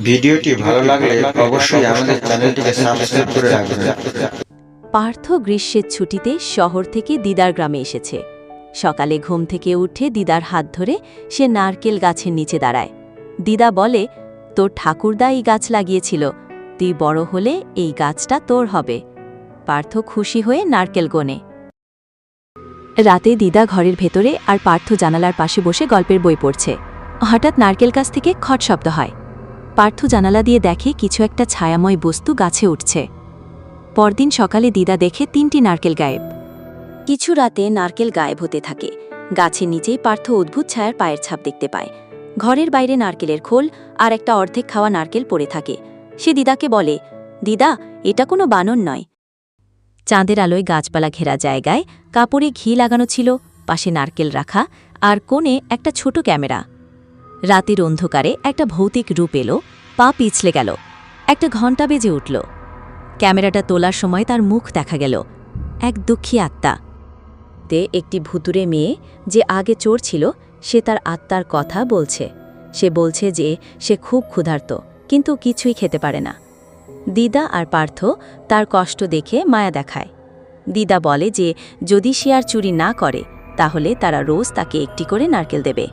ভিডিওটি ভালো লাগলে অবশ্যই আমাদের চ্যানেলটিকে সাবস্ক্রাইব করে রাখবেন। পার্থ গ্রীষ্মের ছুটিতে শহর থেকে দিদার গ্রামে এসেছে। সকালে ঘুম থেকে উঠে দিদার হাত ধরে সে নারকেল গাছের নিচে দাঁড়ায়। দিদা বলে, তোর ঠাকুরদা এই গাছ লাগিয়েছিল, তুই বড় হলে এই গাছটা তোর হবে। পার্থ খুশি হয়ে নারকেল গোনে। রাতে দিদা ঘরের ভেতরে আর পার্থ জানালার পাশে বসে গল্পের বই পড়ছে। হঠাৎ নারকেল গাছ থেকে খট শব্দ হয়। পার্থ জানালা দিয়ে দেখে কিছু একটা ছায়াময় বস্তু গাছে উঠছে। পরদিন সকালে দিদা দেখে 3টি নারকেল গায়েব। কিছু রাতে নারকেল গায়েব হতে থাকে। গাছের নিচেই পার্থ অদ্ভুত ছায়ার পায়ের ছাপ দেখতে পায়। ঘরের বাইরে নারকেলের খোল আর একটা অর্ধেক খাওয়া নারকেল পড়ে থাকে। সে দিদাকে বলে, দিদা, এটা কোনো বানর নয়। চাঁদের আলোয় গাছপালা ঘেরা জায়গায় কাপড়ে ঘি লাগানো ছিল, পাশে নারকেল রাখা, আর কোণে একটা ছোট ক্যামেরা। রাতের অন্ধকারে একটা ভৌতিক রূপ এলো, পা পিছলে গেল, একটা ঘণ্টা বেজে উঠল। ক্যামেরাটা তোলার সময় তার মুখ দেখা গেল, এক দুঃখী আত্মা। একটি ভুতুরে মেয়ে যে আগে চোর ছিল, সে তার আত্মার কথা বলছে। সে বলছে যে সে খুব ক্ষুধার্ত, কিন্তু কিছুই খেতে পারে না। দিদা আর পার্থ তার কষ্ট দেখে মায়া দেখায়। দিদা বলে যে যদি সে আর চুরি না করে তাহলে তারা রোজ তাকে একটি করে নারকেল দেবে।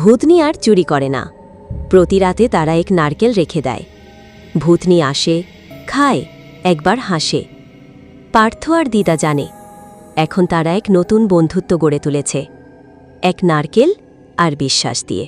ভূতনি আর চুরি করে না। প্রতি রাতে তারা এক নারকেল রেখে দেয়। ভূতনি আসে, খায়, একবার হাসে। পার্থ আর দিদা জানে এখন তারা এক নতুন বন্ধুত্ব গড়ে তুলেছে, এক নারকেল আর বিশ্বাস দিয়ে।